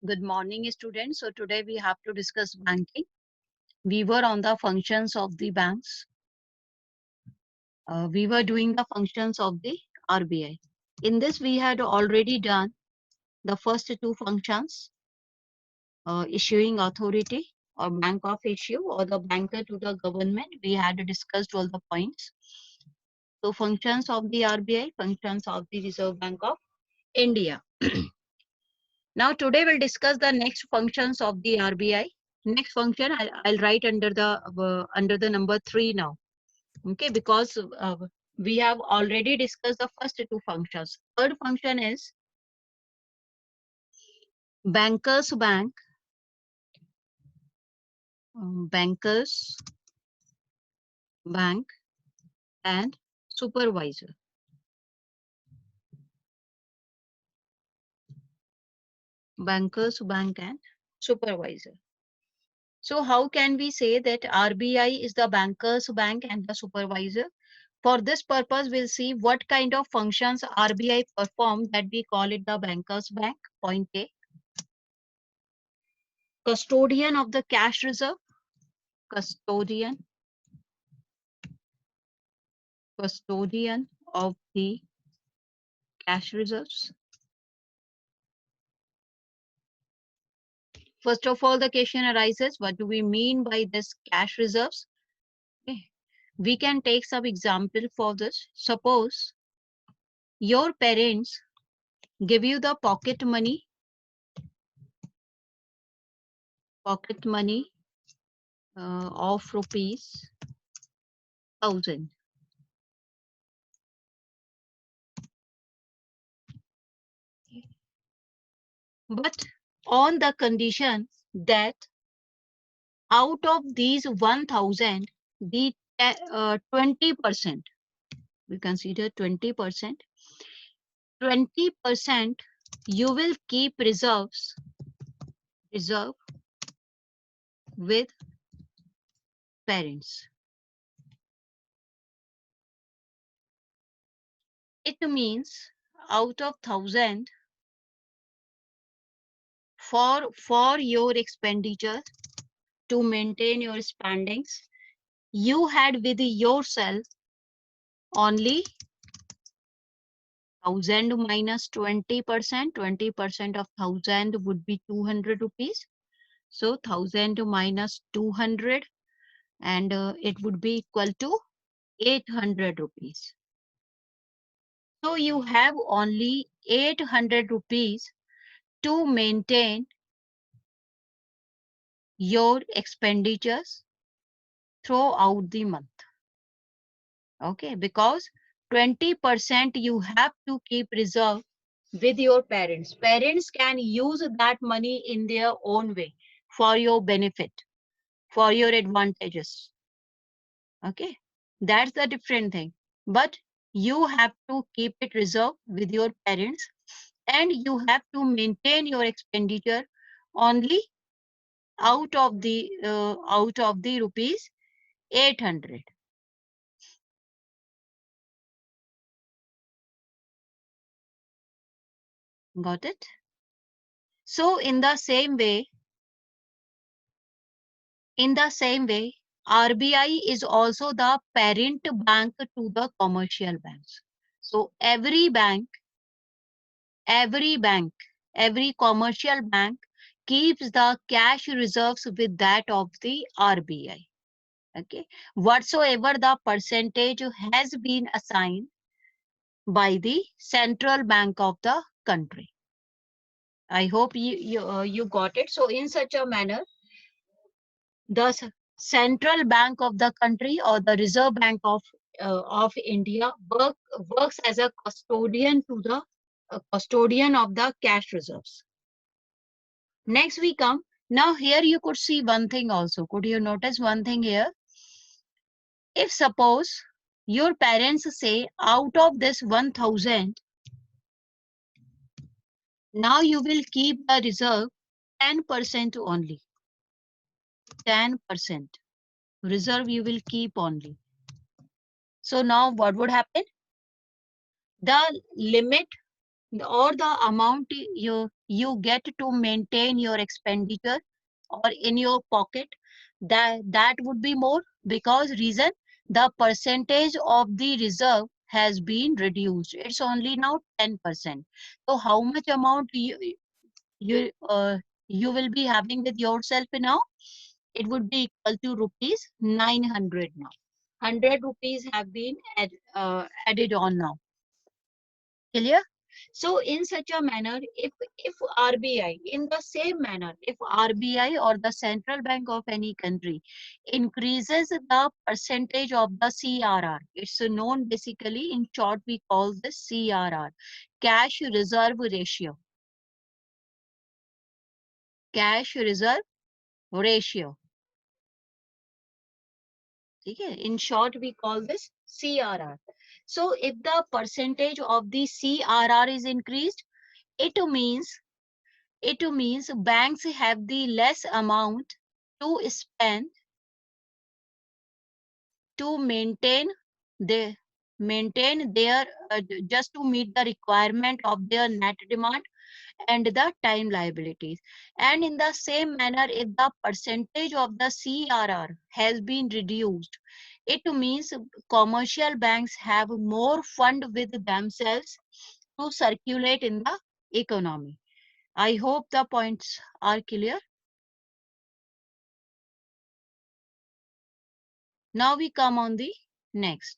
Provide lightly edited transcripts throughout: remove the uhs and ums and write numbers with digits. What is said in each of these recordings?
Good morning, students. So today we have to discuss banking. We were on the functions of the banks. We were doing the functions of the RBI. In this, we had already done the first two functions, issuing authority or bank of issue or the banker to the government. We had discussed all the points. So functions of the RBI, functions of the Reserve Bank of India. Now today we'll discuss the next functions of the RBI. Next function I'll write under the number 3 now. Okay, because we have already discussed the first two functions. Third function is bankers bank, bankers bank and supervisor. Bankers bank and supervisor. So how can we say that RBI is the bankers bank and the supervisor? For this purpose, we'll see what kind of functions RBI perform that we call it the bankers bank. Point A. Custodian of the cash reserve. Custodian of the cash reserves. First of all, the question arises, what do we mean by this cash reserves? Okay. We can take some example for this. Suppose your parents give you the pocket money of rupees 1,000. But on the condition that out of these 1,000, the 20%, we consider 20%, 20% you will keep reserve with parents. It means out of 1,000 for your expenditure to maintain your spendings, you had with yourself only 1,000 minus 20%. 20% of 1,000 would be 200 rupees. So 1,000 minus 200 and it would be equal to 800 rupees. So you have only 800 rupees to maintain your expenditures throughout the month. Okay, because 20% you have to keep reserve with your parents. Parents can use that money in their own way for your benefit, for your advantages. Okay, that's the different thing. But you have to keep it reserved with your parents and you have to maintain your expenditure only out of the rupees 800. Got it? So in the same way, RBI is also the parent bank to the commercial banks. So every commercial bank keeps the cash reserves with that of the RBI. Okay, whatsoever the percentage has been assigned by the central bank of the country. I hope you got it. So in such a manner, the central bank of the country or the Reserve Bank of India works as a custodian to the custodian of the cash reserves. Next we come. Now here you could see one thing also. Could you notice one thing here? If suppose your parents say out of this 1,000, now you will keep the reserve 10% only. 10% reserve you will keep only. So now what would happen? The limit or the amount you get to maintain your expenditure or in your pocket, that would be more, because reason, the percentage of the reserve has been reduced. It's only now 10%. So how much amount you will be having with yourself now? It would be equal to rupees 900 now. 100 rupees have been added on now. Clear? So in such a manner, if RBI, in the same manner, if RBI or the central bank of any country increases the percentage of the CRR, it's known basically, in short we call this CRR, cash reserve ratio. Cash reserve ratio. Okay? In short we call this CRR. So if the percentage of the CRR is increased, it means banks have the less amount to spend to maintain their just to meet the requirement of their net demand and the time liabilities. And in the same manner, if the percentage of the CRR has been reduced, it means commercial banks have more fund with themselves to circulate in the economy. I hope the points are clear. Now we come on the next.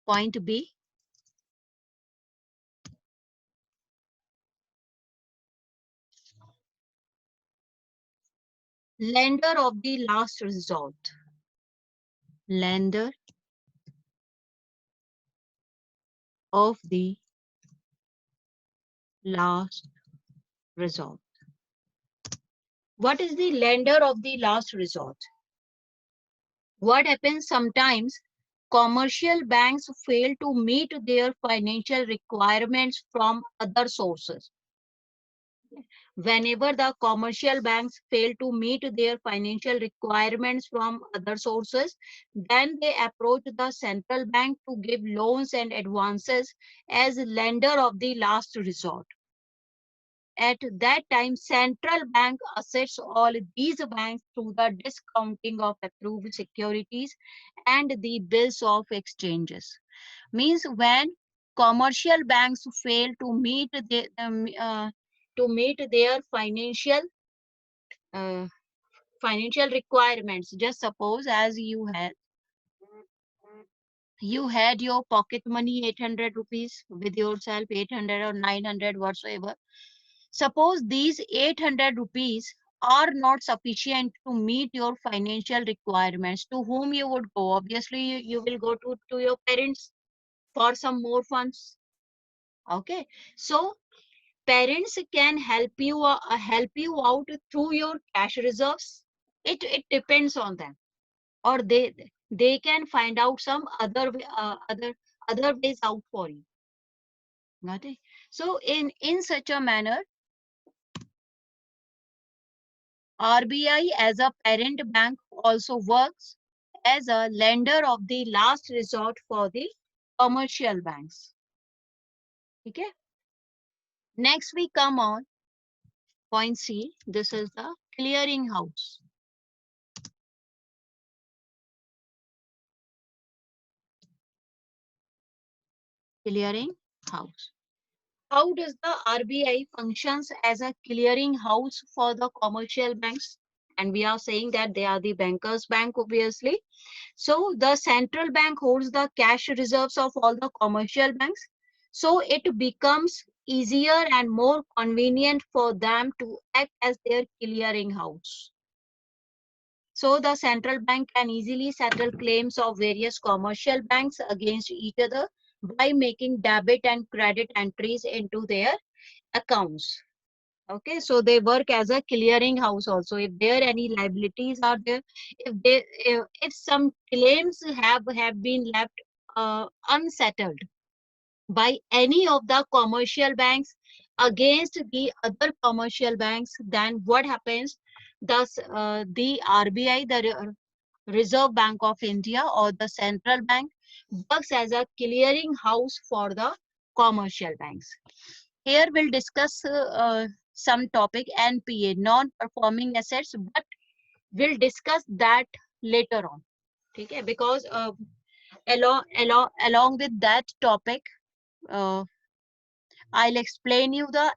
Point B. Lender of the last resort. Lender of the last resort. What is the lender of the last resort? What happens sometimes? Commercial banks fail to meet their financial requirements from other sources. Whenever the commercial banks fail to meet their financial requirements from other sources, then they approach the central bank to give loans and advances as lender of the last resort. At that time, central bank assets all these banks through the discounting of approved securities and the bills of exchanges. Means when commercial banks fail to meet their uh, financial requirements. Just suppose as you had your pocket money 800 rupees with yourself, 800 or 900 whatsoever. Suppose these 800 rupees are not sufficient to meet your financial requirements. To whom you would go? Obviously, you will go to your parents for some more funds. Okay. So parents can help you out through your cash reserves. It depends on them, or they can find out some other ways out for you. Got it? So in such a manner, RBI as a parent bank also works as a lender of the last resort for the commercial banks. Okay. Next we come on point C. This is the clearing house. Clearing house. How does the RBI functions as a clearing house for the commercial banks? And we are saying that they are the bankers' bank, obviously. So the central bank holds the cash reserves of all the commercial banks. So it becomes easier and more convenient for them to act as their clearing house. So the central bank can easily settle claims of various commercial banks against each other by making debit and credit entries into their accounts. Okay, so they work as a clearing house also. If there any liabilities are there, if some claims have been left unsettled by any of the commercial banks against the other commercial banks, then what happens? Thus, the RBI, Reserve Bank of India or the central bank works as a clearing house for the commercial banks. Here we'll discuss some topic NPA, non-performing assets, but we'll discuss that later on. Okay, because along with that topic, I'll explain you the